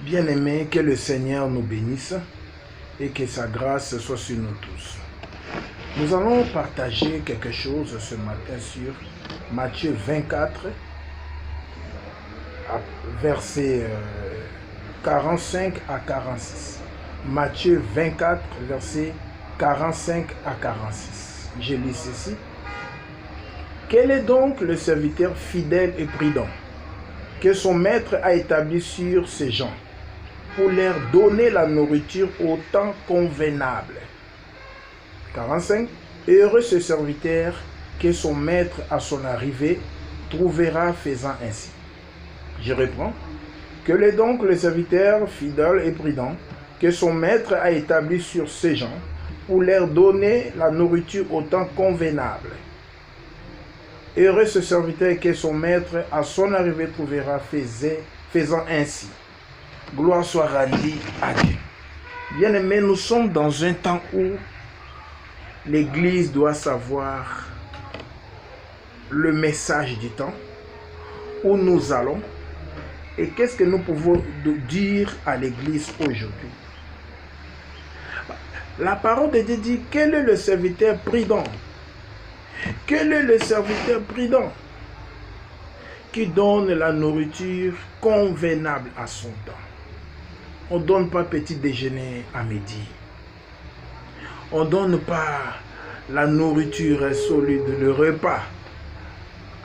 Bien-aimés, que le Seigneur nous bénisse et que sa grâce soit sur nous tous. Nous allons partager quelque chose ce matin sur Matthieu 24, versets 45 à 46. Matthieu 24, versets 45 à 46. Je lis ceci. Quel est donc le serviteur fidèle et prudent que son maître a établi sur ses gens pour leur donner la nourriture au temps convenable? 45. Heureux ce serviteur que son maître à son arrivée trouvera faisant ainsi. Je reprends. Quel est donc le serviteur fidèle et prudent que son maître a établi sur ses gens pour leur donner la nourriture au temps convenable? Heureux ce serviteur que son maître à son arrivée trouvera faisant ainsi. Gloire soit rendue à Dieu. Bien-aimés, nous sommes dans un temps où l'Église doit savoir le message du temps, où nous allons, et qu'est-ce que nous pouvons dire à l'Église aujourd'hui. La parole de Dieu dit, quel est le serviteur prudent? Quel est le serviteur prudent qui donne la nourriture convenable à son temps? On ne donne pas petit déjeuner à midi. On ne donne pas la nourriture solide, le repas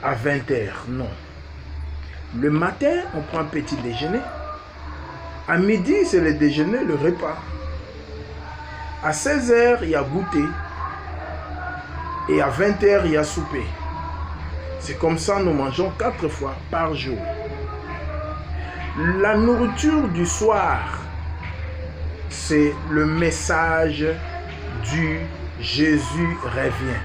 à 20h. Non. Le matin, on prend petit déjeuner. À midi, c'est le déjeuner, le repas. À 16h, il y a goûter. Et à 20h, il y a souper. C'est comme ça nous mangeons 4 fois par jour. La nourriture du soir, c'est le message du Jésus revient.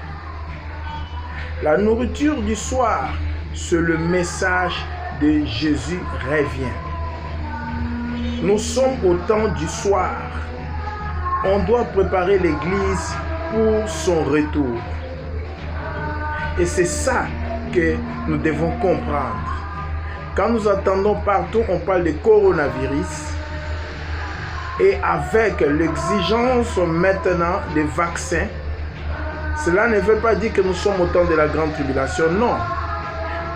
La nourriture du soir, c'est le message de Jésus revient. Nous sommes au temps du soir. On doit préparer l'Église pour son retour. Et c'est ça que nous devons comprendre. Quand nous attendons partout, on parle de coronavirus. Et avec l'exigence maintenant des vaccins, cela ne veut pas dire que nous sommes au temps de la grande tribulation. Non.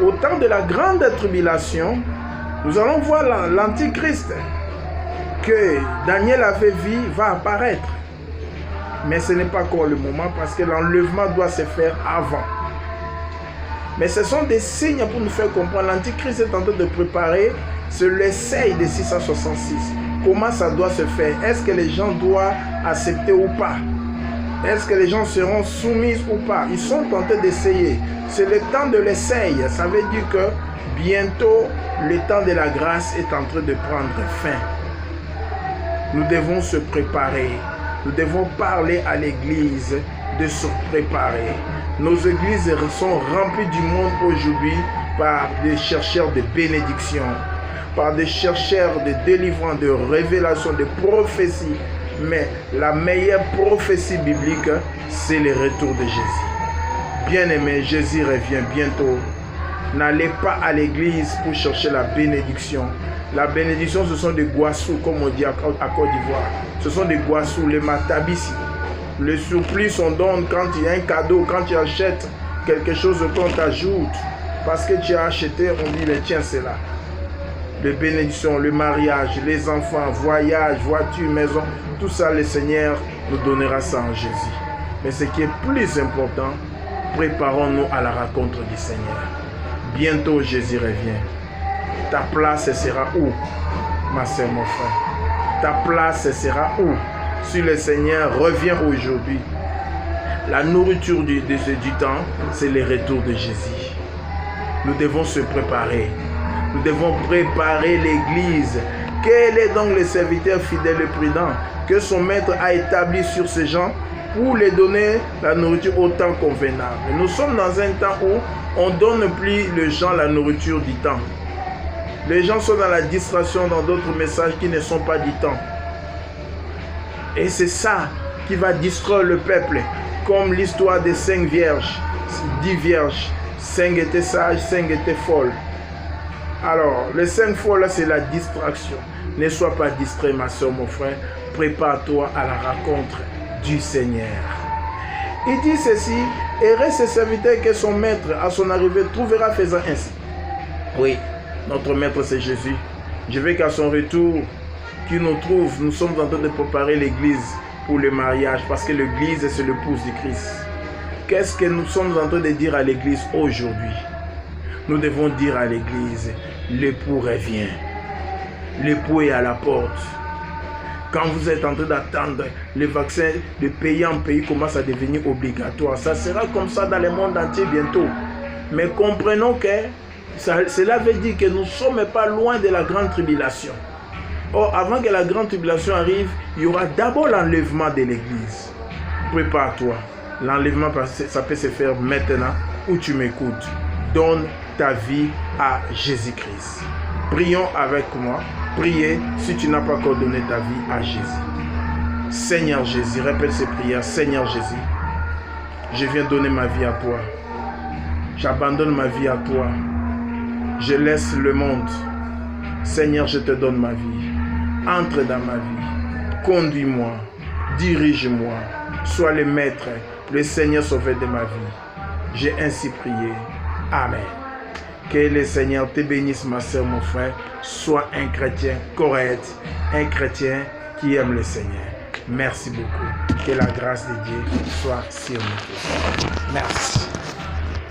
Au temps de la grande tribulation, nous allons voir l'Antichrist que Daniel avait vu va apparaître. Mais ce n'est pas encore le moment parce que l'enlèvement doit se faire avant. Mais ce sont des signes pour nous faire comprendre. L'Antichrist est en train de préparer l'essai de 666. Comment ça doit se faire? Est-ce que les gens doivent accepter ou pas? Est-ce que les gens seront soumis ou pas? Ils sont en train d'essayer. C'est le temps de l'essai. Ça veut dire que bientôt, le temps de la grâce est en train de prendre fin. Nous devons se préparer. Nous devons parler à l'Église de se préparer. Nos églises sont remplies du monde aujourd'hui par des chercheurs de bénédiction, par des chercheurs de délivrance, de révélation, de prophétie. Mais la meilleure prophétie biblique, c'est le retour de Jésus. Bien-aimés, Jésus revient bientôt. N'allez pas à l'église pour chercher la bénédiction. La bénédiction, ce sont des guassous, comme on dit à Côte d'Ivoire. Ce sont des guassous, les matabissi. Le surplus, on donne quand il y a un cadeau, quand tu achètes quelque chose qu'on t'ajoute. Parce que tu as acheté, on dit, mais tiens, c'est là. Les bénédictions, le mariage, les enfants, voyage, voiture, maison, tout ça, le Seigneur nous donnera ça en Jésus. Mais ce qui est plus important, préparons-nous à la rencontre du Seigneur. Bientôt, Jésus revient. Ta place sera où, ma sœur, mon frère? Ta place sera où? Si le Seigneur revient aujourd'hui, la nourriture du temps, c'est le retour de Jésus. Nous devons se préparer. Nous devons préparer l'Église. Quel est donc le serviteur fidèle et prudent que son maître a établi sur ces gens pour les donner la nourriture au temps convenable? Nous sommes dans un temps où on ne donne plus les gens la nourriture du temps. Les gens sont dans la distraction, dans d'autres messages qui ne sont pas du temps. Et c'est ça qui va distraire le peuple. Comme l'histoire des 5 vierges, 10 vierges. 5 étaient sages, 5 étaient folles. Alors, les 5 fois là, c'est la distraction. Ne sois pas distrait, ma soeur, mon frère. Prépare-toi à la rencontre du Seigneur. Il dit ceci, et reste ses serviteurs que son maître, à son arrivée, trouvera faisant ainsi. Oui, notre maître, c'est Jésus. Je veux qu'à son retour, qu'il nous trouve, nous sommes en train de préparer l'église pour le mariage, parce que l'église, c'est l'épouse du Christ. Qu'est-ce que nous sommes en train de dire à l'église aujourd'hui? Nous devons dire à l'église, l'époux revient. L'époux est à la porte. Quand vous êtes en train d'attendre, le vaccin de pays en pays commence à devenir obligatoire. Ça sera comme ça dans le monde entier bientôt. Mais comprenons que cela veut dire que nous ne sommes pas loin de la grande tribulation. Or, avant que la grande tribulation arrive, il y aura d'abord l'enlèvement de l'église. Prépare-toi. L'enlèvement, ça peut se faire maintenant où tu m'écoutes. Donne ta vie à Jésus-Christ. Prions avec moi. Priez si tu n'as pas encore donné ta vie à Jésus. Seigneur Jésus, répète ces prières. Seigneur Jésus, je viens donner ma vie à toi. J'abandonne ma vie à toi. Je laisse le monde. Seigneur, je te donne ma vie. Entre dans ma vie. Conduis-moi. Dirige-moi. Sois le maître, le Seigneur sauveur de ma vie. J'ai ainsi prié. Amen. Que le Seigneur te bénisse, ma soeur, mon frère. Sois un chrétien correct, un chrétien qui aime le Seigneur. Merci beaucoup. Que la grâce de Dieu soit sur nous tous. Merci.